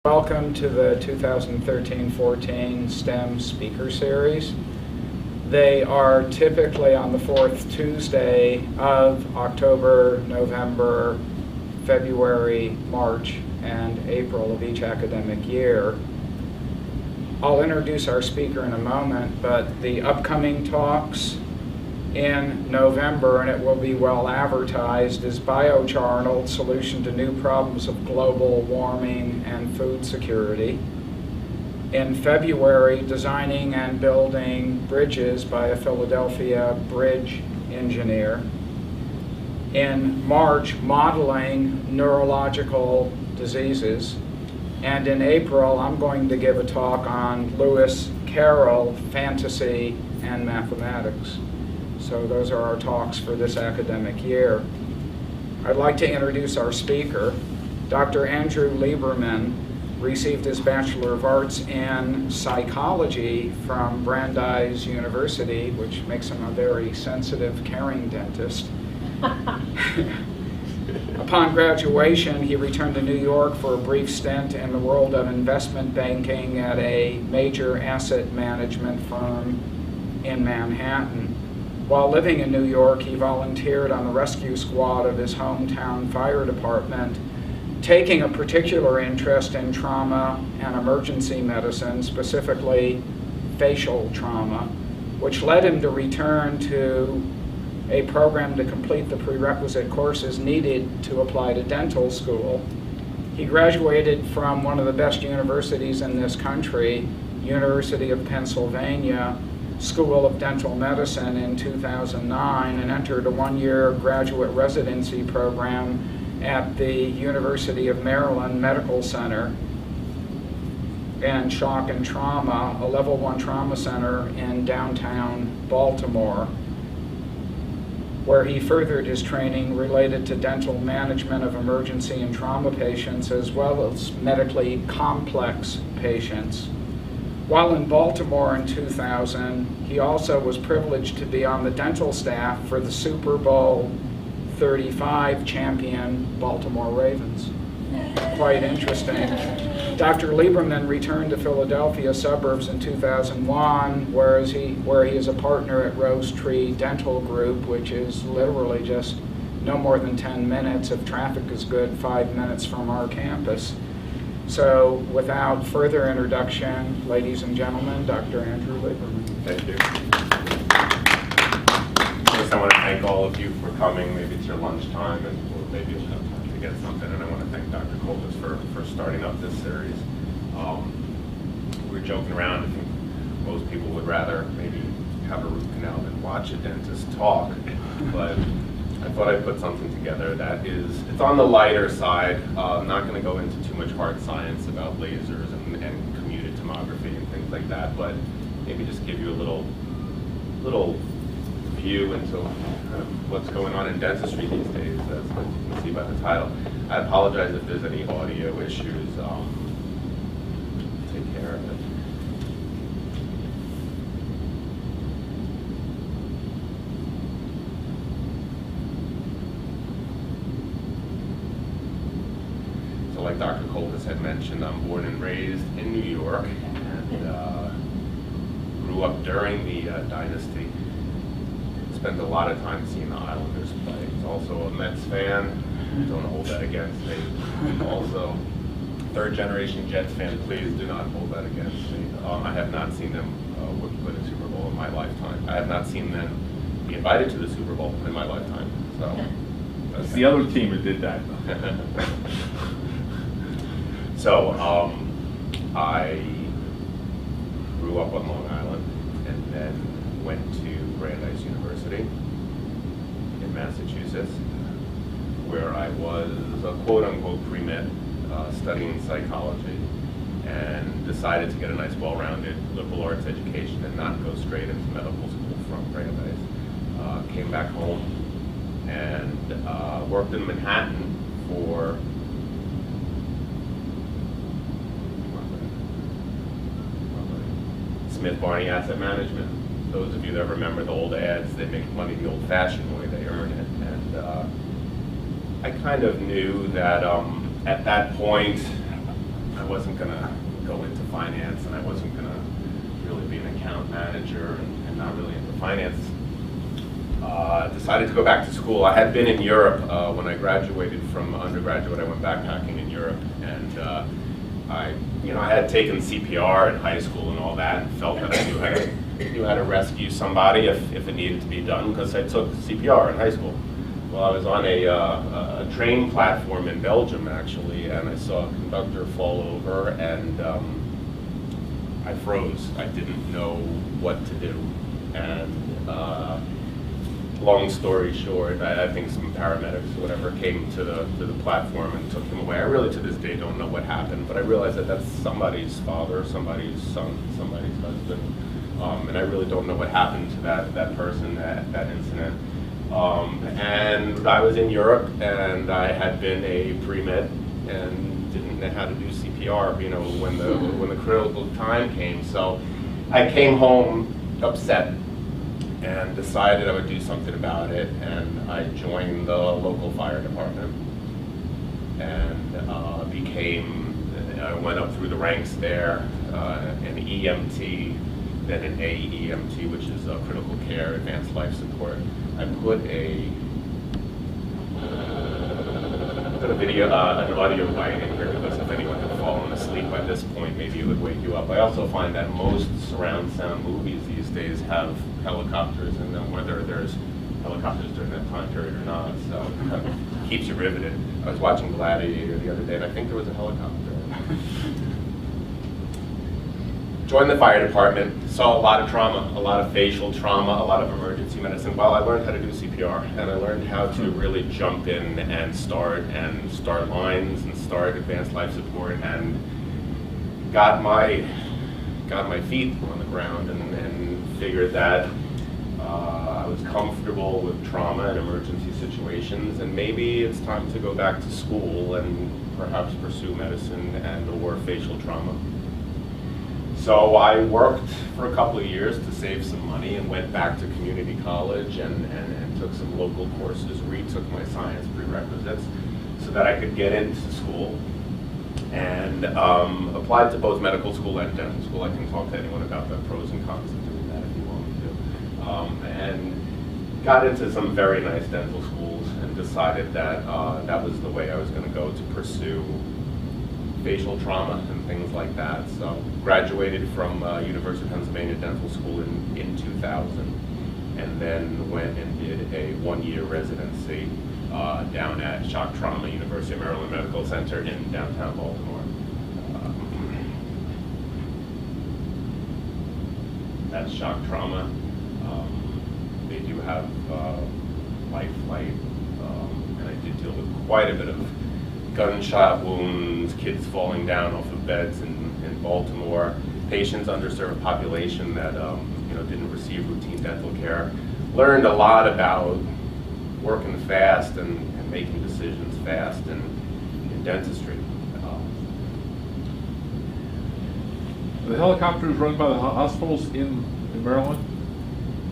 Welcome to the 2013-14 STEM Speaker Series. They are typically on the fourth Tuesday of October, November, February, March, and April of each academic year. I'll introduce our speaker in a moment, but the upcoming talks in November, and it will be well advertised, is Biochar, an old solution to new problems of global warming and food security. In February, Designing and Building Bridges by a Philadelphia bridge engineer. In March, Modeling Neurological Diseases. And in April, I'm going to give a talk on Lewis Carroll, Fantasy and Mathematics. So those are our talks for this academic year. I'd like to introduce our speaker. Dr. Andrew Leiberman received his Bachelor of Arts in Psychology from Brandeis University, which makes him a very sensitive, caring dentist. Upon graduation, he returned to New York for a brief stint in the world of investment banking at a major asset management firm in Manhattan. While living in New York, he volunteered on the rescue squad of his hometown fire department, taking a particular interest in trauma and emergency medicine, specifically facial trauma, which led him to return to a program to complete the prerequisite courses needed to apply to dental school. He graduated from one of the best universities in this country, University of Pennsylvania School of Dental Medicine in 2009, and entered a one-year graduate residency program at the University of Maryland Medical Center and Shock and Trauma, a level 1 trauma center in downtown Baltimore, where he furthered his training related to dental management of emergency and trauma patients, as well as medically complex patients. While in Baltimore in 2000, he also was privileged to be on the dental staff for the Super Bowl 35 champion Baltimore Ravens. Quite interesting. Dr. Leiberman returned to Philadelphia suburbs in 2001, where he is a partner at Rose Tree Dental Group, which is literally just no more than 10 minutes, if traffic is good, 5 minutes from our campus. So without further introduction, ladies and gentlemen, Dr. Andrew Leiberman. Thank you. First, I want to thank all of you for coming. Maybe it's your lunchtime, or maybe you'll have time to get something. And I want to thank Dr. Coltis for starting up this series. We were joking around. I think most people would rather maybe have a root canal than watch a dentist talk. But I thought I'd put something together that it's on the lighter side. I'm not going to go into too much hard science about lasers and computed tomography and things like that, but maybe just give you a little view into what's going on in dentistry these days, as you can see by the title. I apologize if there's any audio issues. Take care of it. Like Dr. Coltis had mentioned, I'm born and raised in New York and grew up during the dynasty. Spent a lot of time seeing the Islanders play. Was also a Mets fan. Don't hold that against me. Also, third generation Jets fan. Please do not hold that against me. I have not seen them win a Super Bowl in my lifetime. I have not seen them be invited to the Super Bowl in my lifetime. So that's the other team that did that. So I grew up on Long Island and then went to Brandeis University in Massachusetts, where I was a quote-unquote pre-med studying psychology, and decided to get a nice well-rounded liberal arts education and not go straight into medical school from Brandeis. Came back home and worked in Manhattan for Smith Barney Asset Management. Those of you that remember the old ads, they make money the old-fashioned way, they earn it. And I kind of knew that at that point, I wasn't going to go into finance, and I wasn't going to really be an account manager and not really into finance. Decided to go back to school. I had been in Europe when I graduated from undergraduate. I went backpacking in Europe, and I had taken CPR in high school and all that, and felt that I knew how to rescue somebody if it needed to be done, because I took CPR in high school. Well, I was on a train platform in Belgium, actually, and I saw a conductor fall over, and I froze. I didn't know what to do, and long story short, I think some paramedics or whatever came to the platform and took him away. I really, to this day, don't know what happened, but I realized that that's somebody's father, somebody's son, somebody's husband, and I really don't know what happened to that person, that incident. And I was in Europe, and I had been a pre-med and didn't know how to do CPR, when the critical time came. So I came home upset and decided I would do something about it, and I joined the local fire department and I went up through the ranks there, an EMT, then an AEMT, which is critical care, advanced life support. I put an audio bite in here, because if anyone had fallen asleep by this point, maybe it would wake you up. I also find that most surround sound movies these days have helicopters in them, whether there's helicopters during that time period or not, so it kind of keeps you riveted. I was watching Gladiator the other day, and I think there was a helicopter. Joined the fire department, saw a lot of trauma, a lot of facial trauma, a lot of emergency medicine. Well, I learned how to do CPR, and I learned how to really jump in and start lines and start advanced life support, and got my feet on the ground and figured that I was comfortable with trauma and emergency situations, and maybe it's time to go back to school and perhaps pursue medicine and or facial trauma. So I worked for a couple of years to save some money and went back to community college and took some local courses, retook my science prerequisites so that I could get into school, and applied to both medical school and dental school. I can talk to anyone about the pros and cons of doing that if you want me to. And got into some very nice dental schools and decided that that was the way I was going to go to pursue facial trauma and things like that. So graduated from University of Pennsylvania Dental School in 2000, and then went and did a one-year residency down at Shock Trauma, University of Maryland Medical Center in downtown Baltimore. That's Shock Trauma. They do have life flight, and I did deal with quite a bit of gunshot wounds, kids falling down off of beds in Baltimore, patients, underserved population that didn't receive routine dental care. Learned a lot about working fast and making decisions fast in dentistry. The helicopters run by the hospitals in Maryland?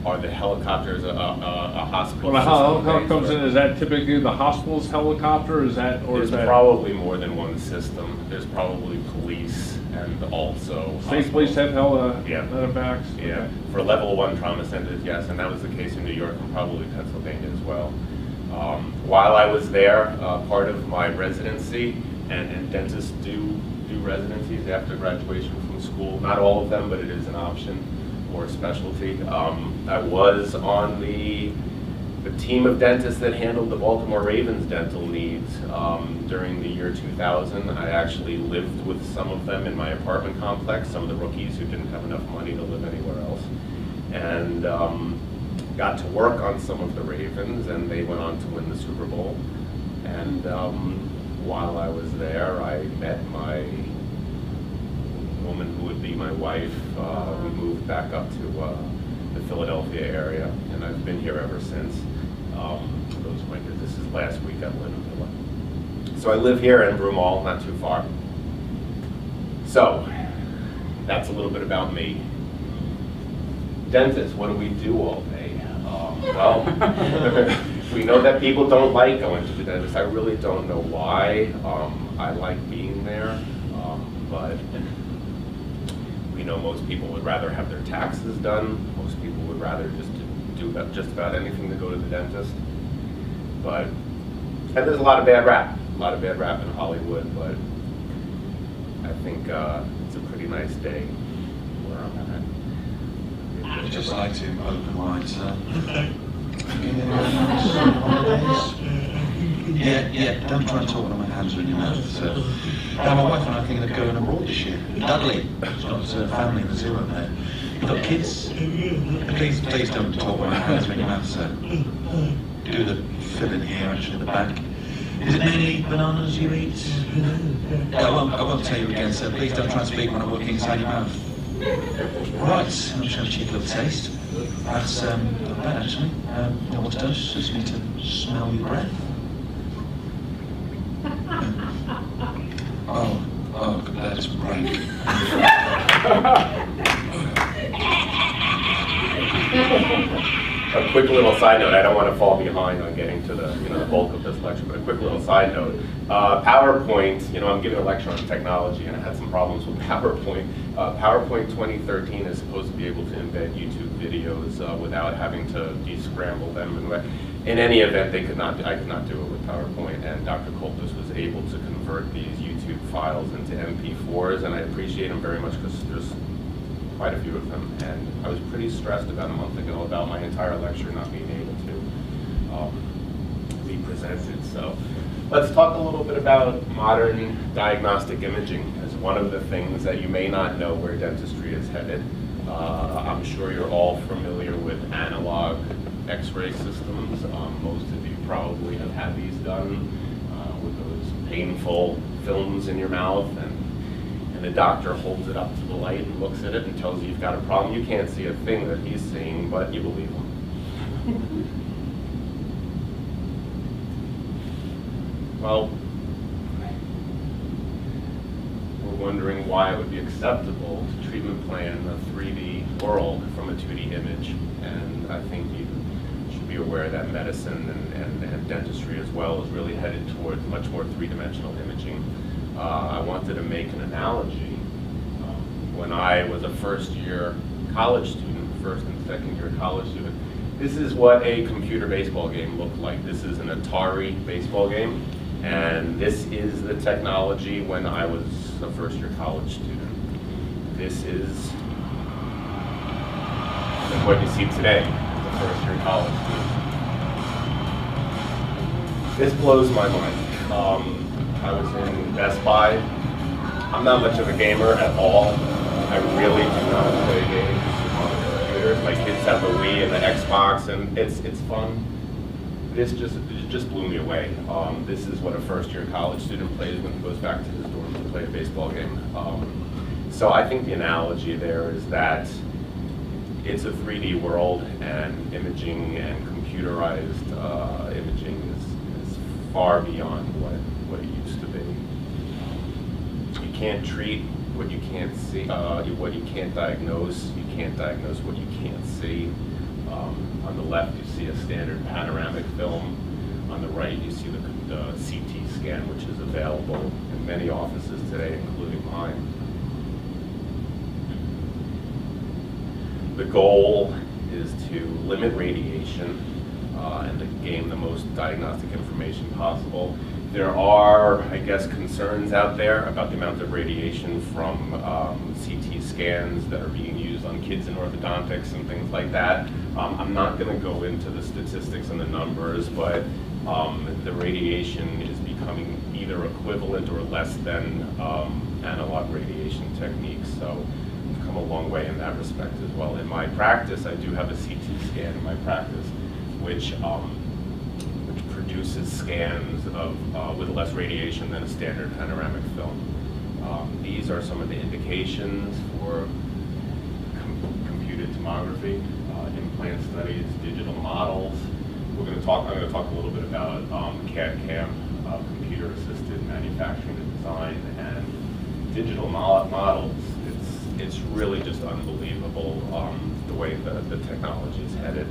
Are the helicopters a hospital? When a helicopter comes in, is that typically the hospital's helicopter? There's probably more than one system. There's probably police and also state police have medevacs? Yeah. Okay. For level 1 trauma centers, yes, and that was the case in New York and probably Pennsylvania as well. While I was there, part of my residency, and dentists do residencies after graduation from school. Not all of them, but it is an option or a specialty. I was on the team of dentists that handled the Baltimore Ravens dental needs during the year 2000. I actually lived with some of them in my apartment complex, some of the rookies who didn't have enough money to live anywhere else, and got to work on some of the Ravens, and they went on to win the Super Bowl. And while I was there, I met my woman who would be my wife. We moved back up to the Philadelphia area, and I've been here ever since. Those winters. This is last week at Leiberman. So I live here in Broomall, not too far. So that's a little bit about me. Dentists, what do we do all day? Well, we know that people don't like going to the dentist. I really don't know why. I like being there. but we know most people would rather have their taxes done. Most people would rather just do just about anything to go to the dentist. And there's a lot of bad rap in Hollywood, but I think it's a pretty nice day where I'm at. I'd just like to open wide, sir. Yeah, don't try and talk when my hands are in your mouth, sir. Now, my wife and I are thinking of going abroad this year. Dudley, she's got a family in the zoo up there. You've got kids? Please don't talk when my hands are in your mouth, sir. Do the filling here, actually, at the back. Is it mainly bananas you eat? I won't tell you again, sir. Please don't try and speak when I'm working inside your mouth. Right, I'm just going to check a little taste. That's not bad, actually. You know what's done? Just need to smell your breath. Oh, that's great. A quick little side note, I don't want to fall behind on getting to the the bulk of this lecture, but a quick little side note. PowerPoint, I'm giving a lecture on technology and I had some problems with PowerPoint. PowerPoint 2013 is supposed to be able to embed YouTube videos without having to descramble them. And in any event, I could not do it with PowerPoint, and Dr. Coltis was able to convert these YouTube files into MP4s, and I appreciate him very much because there's quite a few of them, and I was pretty stressed about a month ago about my entire lecture not being able to be presented. So let's talk a little bit about modern diagnostic imaging as one of the things that you may not know where dentistry is headed. I'm sure you're all familiar with analog X-ray systems. Most of you probably have had these done with those painful films in your mouth, and the doctor holds it up to the light and looks at it and tells you you've got a problem. You can't see a thing that he's seeing, but you believe him. Well, we're wondering why it would be acceptable to treatment plan a 3D world from a 2D image. And I think you should be aware that medicine and dentistry as well is really headed towards much more three-dimensional imaging. I wanted to make an analogy. When I was a first-year college student, first and second-year college student, this is what a computer baseball game looked like. This is an Atari baseball game, and this is the technology when I was a first-year college student. This is what you see today as a first-year college student. This blows my mind. I was in Best Buy. I'm not much of a gamer at all. I really do not play games on the computers. My kids have the Wii and the Xbox, and it's fun. This just blew me away. This is what a first-year college student plays when he goes back to his dorm to play a baseball game. So I think the analogy there is that it's a 3D world, and imaging and computerized imaging is far beyond what it used to be. You can't treat what you can't see, what you can't diagnose. You can't diagnose what you can't see. On the left, you see a standard panoramic film. On the right, you see the CT scan, which is available in many offices today, including mine. The goal is to limit radiation and to gain the most diagnostic information possible. There are, I guess, concerns out there about the amount of radiation from CT scans that are being used on kids in orthodontics and things like that. I'm not going to go into the statistics and the numbers, but the radiation is becoming either equivalent or less than analog radiation techniques. So we've come a long way in that respect as well. In my practice, I do have a CT scan in my practice, which produces scans of with less radiation than a standard panoramic film. These are some of the indications for computed tomography, implant studies, digital models. I'm going to talk a little bit about CAD/CAM, computer-assisted manufacturing and design, and digital models. It's really just unbelievable the way the technology is headed.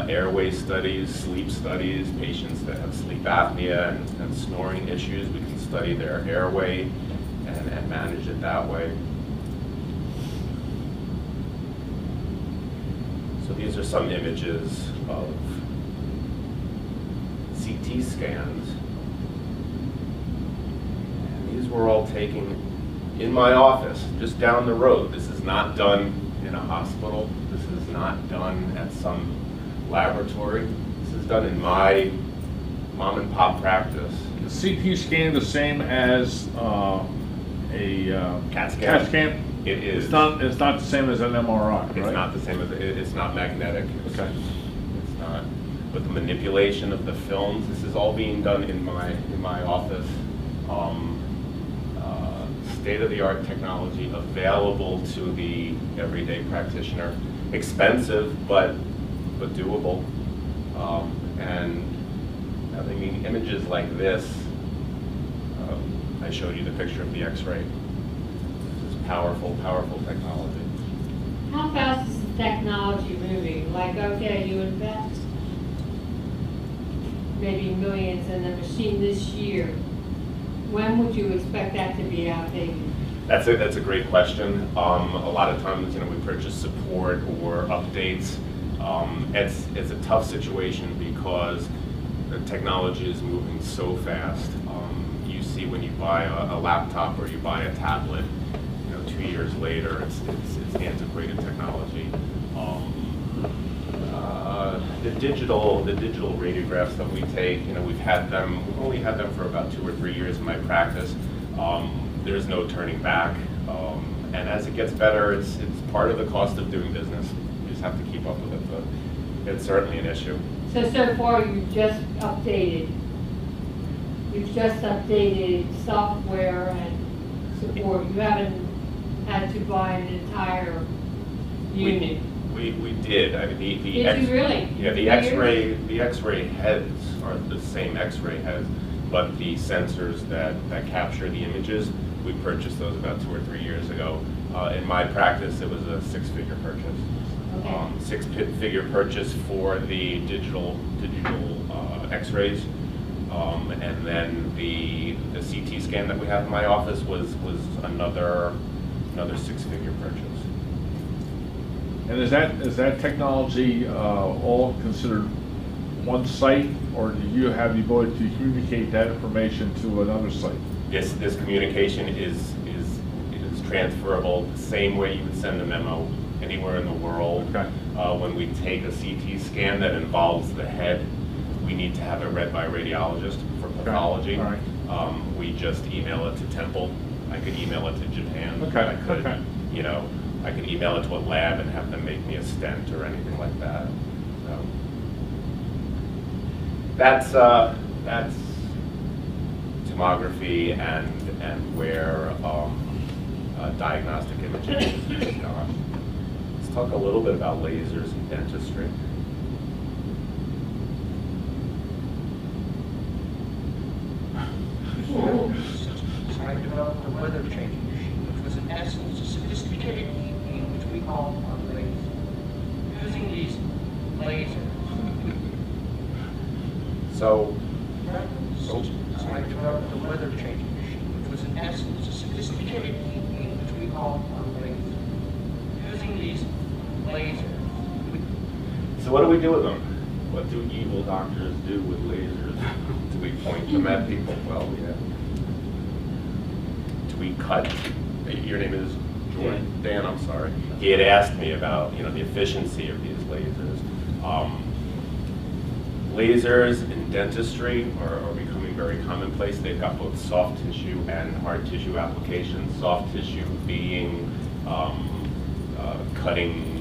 Airway studies, sleep studies, patients that have sleep apnea and snoring issues, we can study their airway and and manage it that way. So these are some images of CT scans. And these were all taken in my office, just down the road. This is not done in a hospital. This is not done at some laboratory. This is done in my mom and pop practice. Is CT scan the same as a CAT scan. CAT scan? It is. It's not the same as an MRI, right? It's not the same as, it's not magnetic. Okay. It's not. But the manipulation of the films, this is all being done in my office. State-of-the-art technology available to the everyday practitioner. Expensive, but doable. And I mean, images like this, I showed you the picture of the X-ray. This is powerful, powerful technology. How fast is the technology moving? Like, okay, you invest maybe millions in the machine this year. When would you expect that to be outdated? That's a great question. A lot of times, we purchase support or updates. It's a tough situation because the technology is moving so fast. You see when you buy a laptop or you buy a tablet, 2 years later, it's antiquated technology. The digital radiographs that we take, we've only had them for about 2 or 3 years in my practice. There's no turning back. And as it gets better, it's part of the cost of doing business. You just have to keep up with it, but it's certainly an issue. So far you've just updated software and support. You haven't had to buy an entire unit. We did. I mean, Did you really? Yeah, the X-ray heads are the same X-ray heads, but the sensors that capture the images, we purchased those about 2 or 3 years ago. In my practice, it was a 6-figure purchase. Okay. 6-figure purchase for the digital X-rays, and then the CT scan that we have in my office was another 6-figure purchase. And is that technology all considered one site, or do you have the ability to communicate that information to another site? Yes, this communication is transferable the same way you would send a memo anywhere in the world. Okay. When we take a CT scan that involves the head, we need to have it read by a radiologist for pathology. All right. We just email it to Temple. I could email it to Japan. Okay. I could, Okay. I could email it to a lab and have them make me a stent or anything like that. So that's tomography and where diagnostic imaging is gone. Let's talk a little bit about lasers in dentistry. I developed a weather changing machine, which was in essence a sophisticated heat beam, which we call a laser. Using these lasers. So I developed a weather changing machine, which was in essence a sophisticated heat beam, which we call a laser. Using these lasers. So what do we do with them? What do evil doctors do with lasers? Do we point them at people? Well, yeah. Do we cut? Your name is Jordan? Dan, I'm sorry. He had asked me about the efficiency of these lasers. Lasers in dentistry are becoming very commonplace. They've got both soft tissue and hard tissue applications. Soft tissue being cutting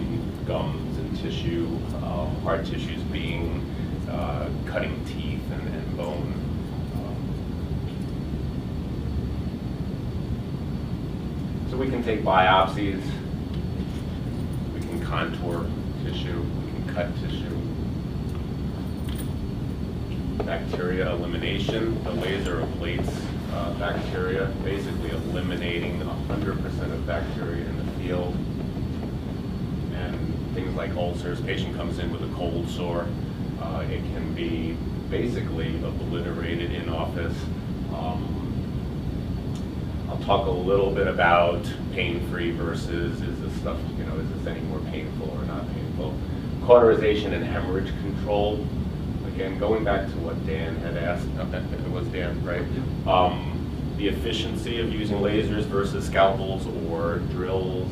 gums and tissue, hard tissues being cutting teeth and bone. So we can take biopsies, we can contour tissue, we can cut tissue. Bacteria elimination, the laser ablates bacteria, basically eliminating 100% of bacteria in the field. And things like ulcers, patient comes in with a cold sore, it can be basically obliterated in office. A I'll talk a little bit about pain-free versus is this stuff, is this any more painful or not painful? Cauterization and hemorrhage control. Again, going back to what Dan had asked, it was Dan, right? The efficiency of using lasers versus scalpels or drills.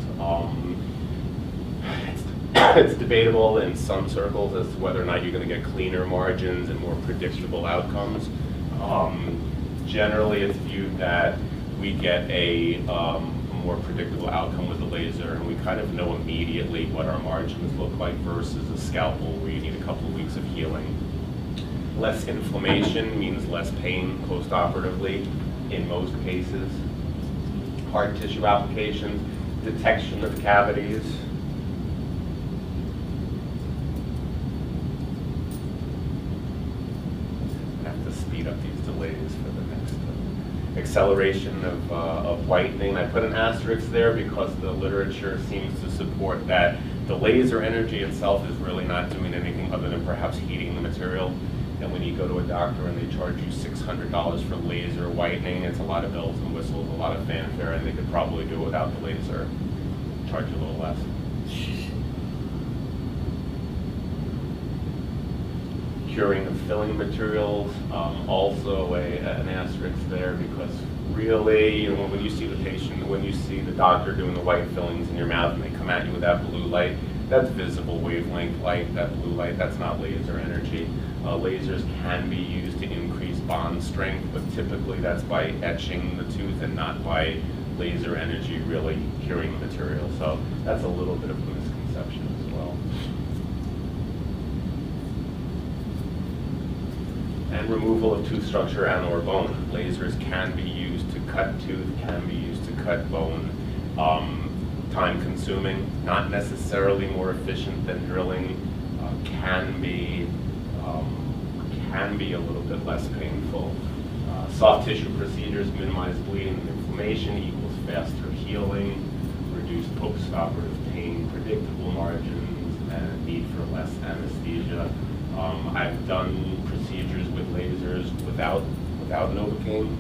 It's debatable in some circles as to whether or not you're going to get cleaner margins and more predictable outcomes. Generally, it's viewed that we get a more predictable outcome with the laser, and we kind of know immediately what our margins look like versus a scalpel where you need a couple of weeks of healing. Less inflammation means less pain post-operatively in most cases. Hard tissue applications, detection of cavities. I have to speed up these delays for the next acceleration of whitening. I put an asterisk there because the literature seems to support that the laser energy itself is really not doing anything other than perhaps heating the material. And when you go to a doctor and they charge you $600 for laser whitening, it's a lot of bells and whistles, a lot of fanfare, and they could probably do it without the laser, charge you a little less. Curing of filling materials, also an asterisk there, because really, when you see the patient, when you see the doctor doing the white fillings in your mouth and they come at you with that blue light, that's visible wavelength light. That blue light, that's not laser energy. Lasers can be used to increase bond strength, but typically that's by etching the tooth and not by laser energy really curing the material. So that's a little bit of a misconception as well. And removal of tooth structure and or bone. Lasers can be used to cut tooth, can be used to cut bone. Time consuming, not necessarily more efficient than drilling, can be a little bit less painful. Soft tissue procedures minimize bleeding and inflammation equals faster healing, reduced post-operative pain, predictable margins, and a need for less anesthesia. I've done procedures with lasers without Novocaine.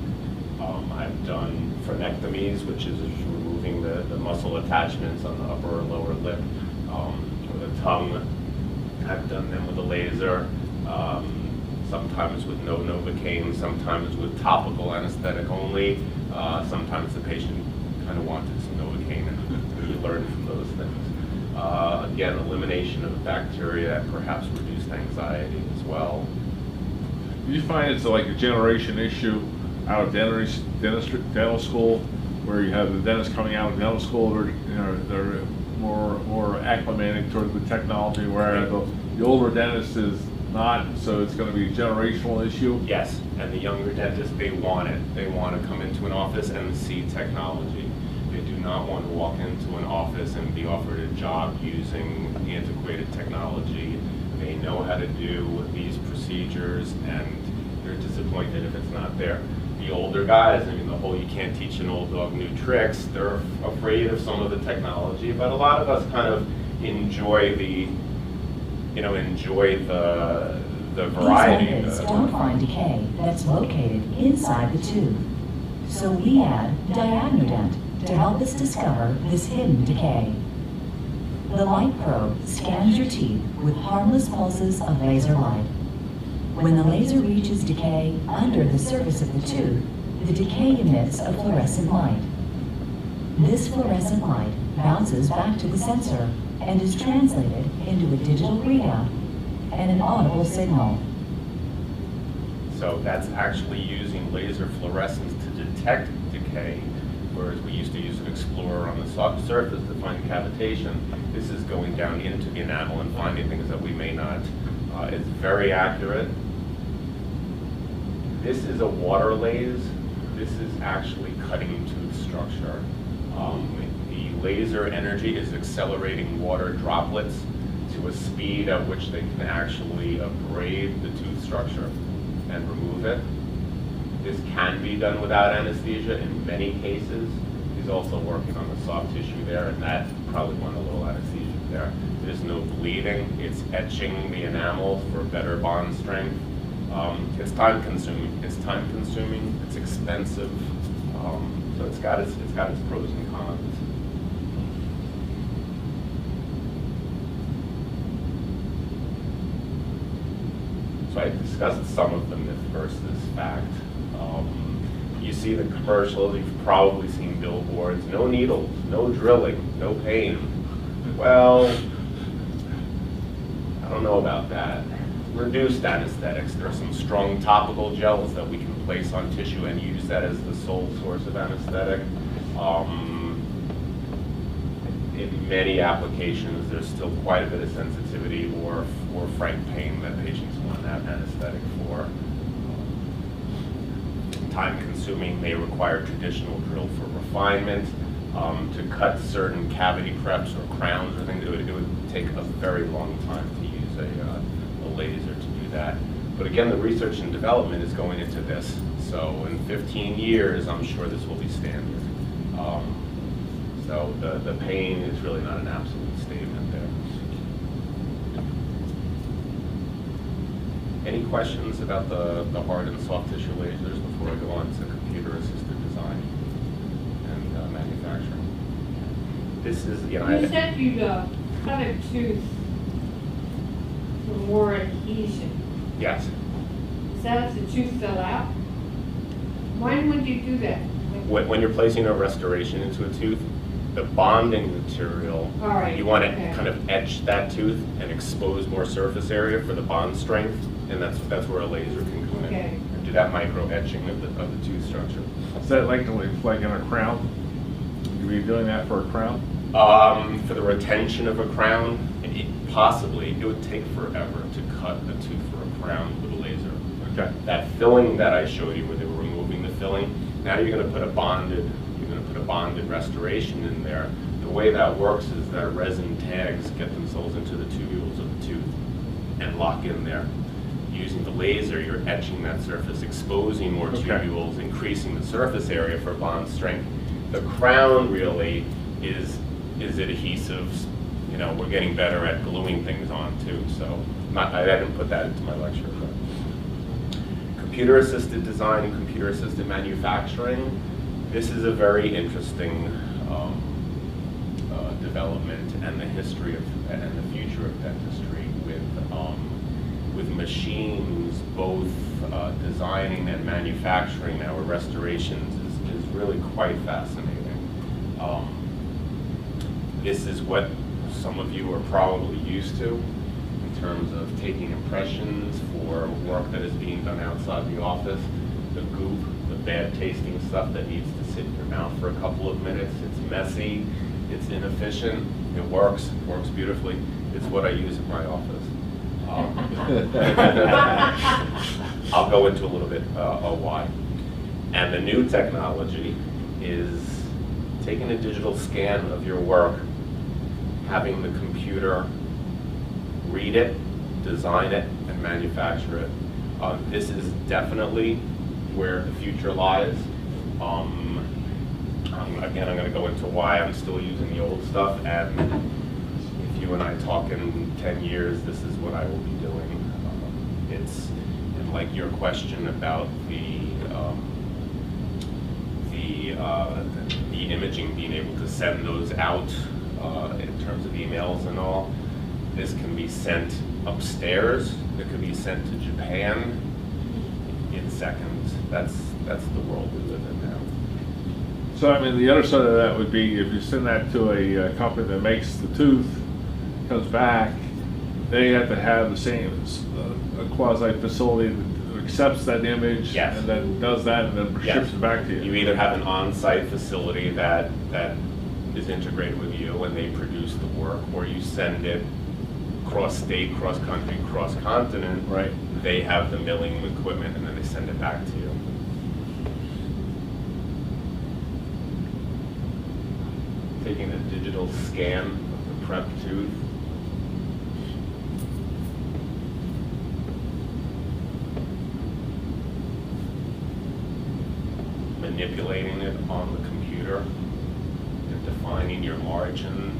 I've done frenectomies, which is removing the muscle attachments on the upper or lower lip or the tongue. I've done them with a laser, sometimes with no Novocaine, sometimes with topical anesthetic only. Sometimes the patient kind of wanted some Novocaine, and you learn from those things. Again, elimination of bacteria and perhaps reduced anxiety as well. Do you find it's like a generation issue out of dental school, where you have the dentists coming out of dental school, they're more acclimated toward the technology, whereas the older dentist is not, so it's going to be a generational issue? Yes, and the younger dentists, they want it. They want to come into an office and see technology. They do not want to walk into an office and be offered a job using antiquated technology. They know how to do these procedures, and they're disappointed if it's not there. The older guys, I mean, the whole you can't teach an old dog new tricks, they're afraid of some of the technology, but a lot of us kind of enjoy the variety. These methods don't find decay that's located inside the tooth. So we add Diagnodent to help us discover this hidden decay. The light probe scans your teeth with harmless pulses of laser light. When the laser reaches decay under the surface of the tooth, the decay emits a fluorescent light. This fluorescent light bounces back to the sensor and is translated into a digital readout and an audible signal. So that's actually using laser fluorescence to detect decay, whereas we used to use an explorer on the surface to find cavitation. This is going down into the enamel and finding things that we may not. It's very accurate. This is a water laser. This is actually cutting tooth structure. The laser energy is accelerating water droplets to a speed at which they can actually abrade the tooth structure and remove it. This can be done without anesthesia in many cases. He's also working on the soft tissue there, and that probably went a little anesthesia there. There's no bleeding. It's etching the enamel for better bond strength. It's time consuming. It's expensive. So it's got its pros and cons. So I discussed some of the myth versus fact. You see the commercials, you've probably seen billboards, no needles, no drilling, no pain. Well, I don't know about that. Reduced anesthetics. There are some strong topical gels that we can place on tissue and use that as the sole source of anesthetic. In many applications, there's still quite a bit of sensitivity or frank pain that patients want to have anesthetic for. Time-consuming, may require traditional drill for refinement. To cut certain cavity preps or crowns or things, it would take a very long time to use a laser to do that. But again, the research and development is going into this. So in 15 years, I'm sure this will be standard. So the pain is really not an absolute statement there. Any questions about the hard and soft tissue lasers before I go on to computer-assisted design and manufacturing? This is, You said you'd cut a tooth for more adhesion. yes. Is that if the tooth fell out? When would you do that? When you're placing a restoration into a tooth, the bonding material, All right, you want to okay. kind of etch that tooth and expose more surface area for the bond strength, and that's where a laser can come in Okay. and do that micro etching of the tooth structure. Is that like in a crown? You be doing that for a crown? For the retention of a crown, possibly. It would take forever to cut the tooth for a crown with a laser. Okay. That filling that I showed you, where they were removing the filling, now you're going to put a bonded restoration in there. The way that works is that resin tags get themselves into the tubules of the tooth and lock in there. Using the laser, you're etching that surface, exposing more tubules, increasing the surface area for bond strength. The crown really is adhesives. You know, we're getting better at gluing things on too. So I didn't put that into my lecture. But computer-assisted design and computer-assisted manufacturing. This is a very interesting development and the history of and the future of dentistry with machines both designing and manufacturing our restorations is really quite fascinating. This is what some of you are probably used to in terms of taking impressions for work that is being done outside the office. The goop, the bad tasting stuff that needs to sit in your mouth for a couple of minutes. It's messy, it's inefficient, it works beautifully. It's what I use in my office. I'll go into a little bit why. And the new technology is taking a digital scan of your work, having the computer read it, design it, and manufacture it. This is definitely where the future lies. Again, I'm going to go into why I'm still using the old stuff, and if you and I talk in 10 years, this is what I will be doing. And like your question about the imaging, being able to send those out in terms of emails and all, this can be sent upstairs. It could be sent to Japan in seconds. That's the world we live in now. So, I mean, the other side of that would be if you send that to a company that makes the tooth, comes back, they have to have the same a quasi facility that accepts that image, yes, and then does that and then yes, ships it back to you. You either have an on-site facility that is integrated with you and they produce the work, or you send it cross-state, cross-country, cross-continent. Right. They have the milling equipment and then they send it back to you. Taking a digital scan of the prep tooth. Manipulating it on the computer and defining your margins,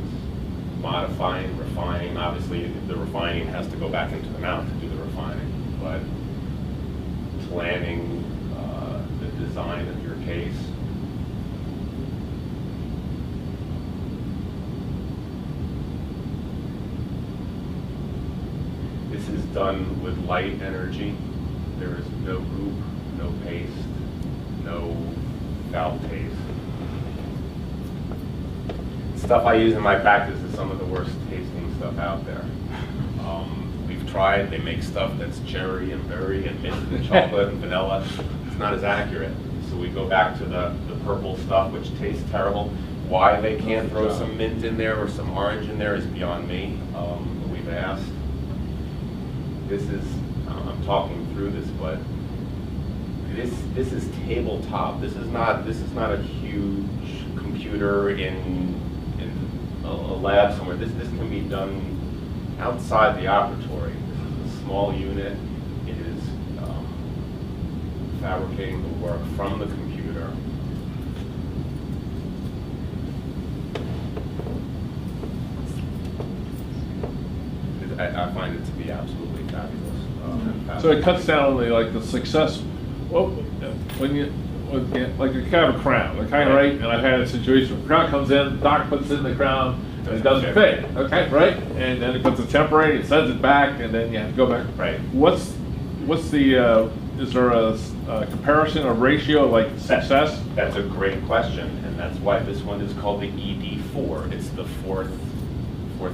modifying, refining. Obviously, the refining has to go back into the mouth to do the refining, but planning the design of your case, done with light energy. There is no goop, no paste, no foul taste. Stuff I use in my practice is some of the worst tasting stuff out there. We've tried, they make stuff that's cherry and berry and mint and chocolate and vanilla. It's not as accurate. So we go back to the purple stuff, which tastes terrible. Why they can't throw some mint in there or some orange in there is beyond me. We've asked. This is, I'm talking through this, but this is tabletop. This is not a huge computer in a lab somewhere. This can be done outside the operatory. This is a small unit. It is fabricating the work from the computer. I find it to be absolutely fabulous. So it cuts down on the success. Well, when you like you have a crown, okay, right? And I've had a situation where the crown comes in, the doc puts it in the crown, and it doesn't fit, okay, right? And then it puts a temporary, it sends it back, and then you have to go back. Right. What's the is there a comparison or ratio like success? That's a great question, and that's why this one is called the ED4. It's the fourth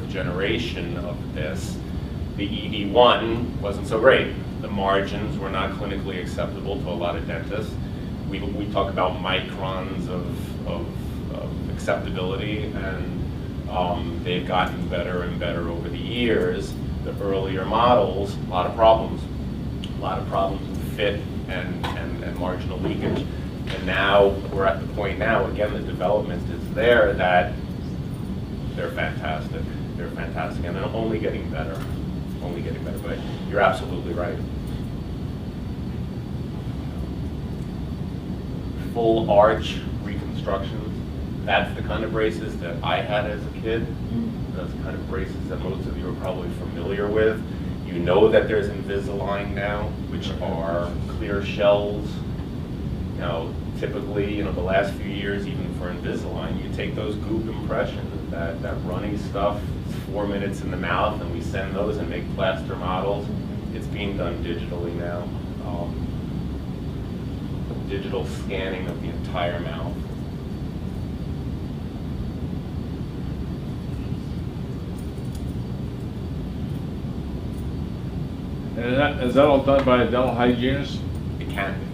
generation of this. The ED1 wasn't so great. The margins were not clinically acceptable to a lot of dentists. We talk about microns of acceptability, and they've gotten better and better over the years. The earlier models, a lot of problems with fit and marginal leakage. And now we're at the point now, again, the development is there that they're fantastic. They're fantastic, and they're only getting better. Only getting better, but you're absolutely right. Full arch reconstructions, that's the kind of braces that I had as a kid. That's the kind of braces that most of you are probably familiar with. You know that there's Invisalign now, which are clear shells. Now, typically, the last few years, even for Invisalign, you take those goop impressions, that runny stuff, it's 4 minutes in the mouth, and we send those and make plaster models. It's being done digitally now. Digital scanning of the entire mouth. And is that all done by a dental hygienist? It can be.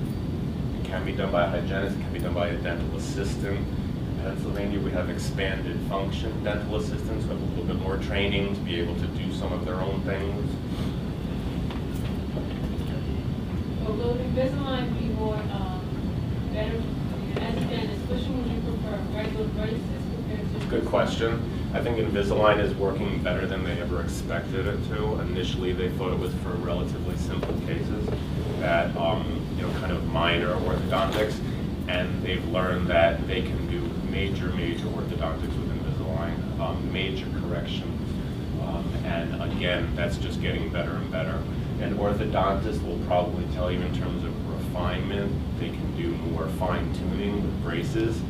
It can be done by a hygienist. It can be done by a dental assistant. In Pennsylvania, we have expanded function dental assistants who have a little bit more training to be able to do some of their own things. So will Invisalign be more better as a dentist? Which one would you prefer, regular braces compared to? Good question. I think Invisalign is working better than they ever expected it to. Initially, they thought it was for relatively simple cases that, kind of minor orthodontics, and they've learned that they can do major orthodontics with Invisalign, major corrections. And again, that's just getting better and better. And orthodontists will probably tell you in terms of refinement, they can do more fine tuning with braces.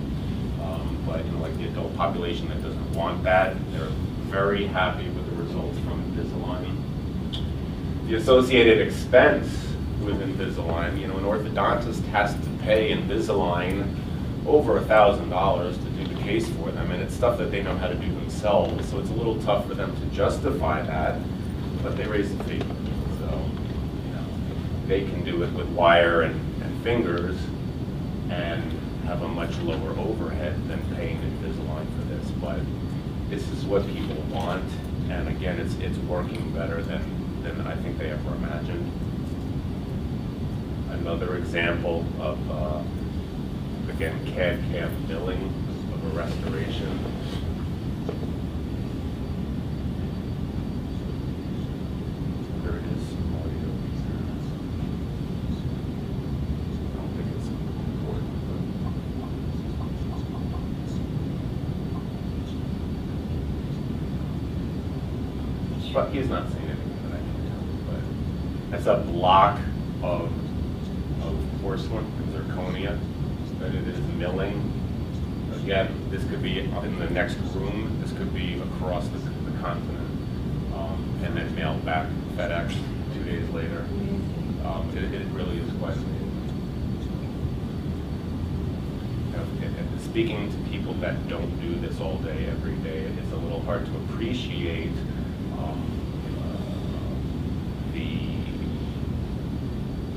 But like the adult population that doesn't want that, they're very happy with the results from Invisalign. The associated expense with Invisalign, an orthodontist has to pay Invisalign over $1,000 to do the case for them, and it's stuff that they know how to do themselves, so it's a little tough for them to justify that, but they raise the fee. So, they can do it with wire and fingers, and have a much lower overhead than paying Invisalign for this, but this is what people want, and again, it's working better than I think they ever imagined. Another example of, again, CAD/CAM milling of a restoration. There it is. Audio. I don't think it's important. But he's not saying anything that I can tell. But that's a block of porcelain, zirconia, that it is milling. Again, this could be in the next room. This could be across the continent, and then mailed back FedEx. 2 days later. It really is quite amazing. And speaking to people that don't do this all day, every day, it's a little hard to appreciate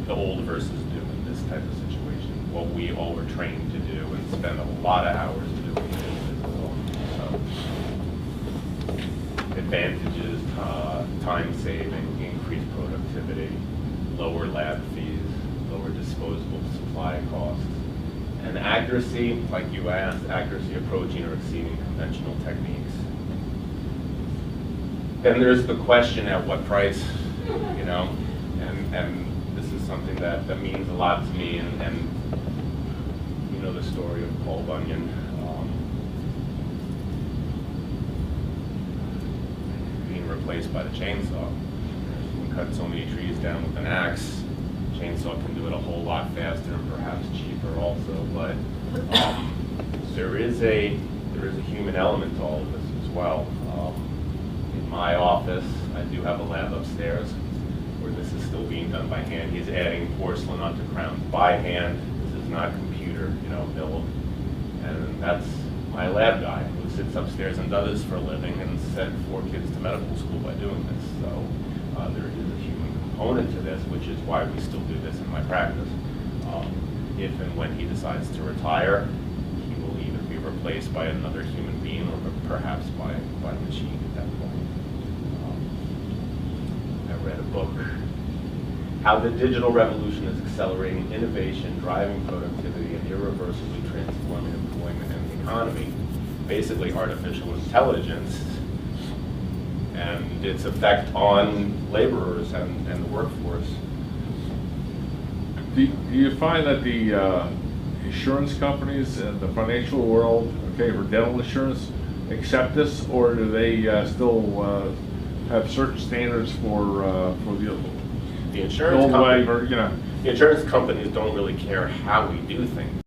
the old versus new in this type of situation. What we all were trained to do and spend a lot of hours doing it. Advantages, time saving, increased productivity, lower lab fees, lower disposable supply costs, and accuracy, like you asked, accuracy approaching or exceeding conventional techniques. Then there's the question, at what price, you know, and this is something that means a lot to me, and you know the story of Paul Bunyan. Being replaced by the chainsaw. You cut so many trees down with an axe. Chainsaw can do it a whole lot faster and perhaps cheaper also, but there is a human element to all of this as well. In my office, I do have a lab upstairs where this is still being done by hand. He's adding porcelain onto crowns by hand. This is not computer, you know, build. And that's my lab guy who sits upstairs and does this for a living and sent 4 kids to medical school by doing this. So there is a human component to this, which is why we still do this in my practice. If and when he decides to retire, he will either be replaced by another human being or perhaps by a machine at that point. I read a book, How the Digital Revolution is Accelerating Innovation, Driving Productivity, and Irreversibly Transforming Employment and the Economy. Basically, artificial intelligence and its effect on laborers and the workforce. Do you find that the insurance companies and the financial world, okay, for dental insurance, accept this, or do they still have certain standards for The insurance old way, company, or, you know? The insurance companies don't really care how we do things.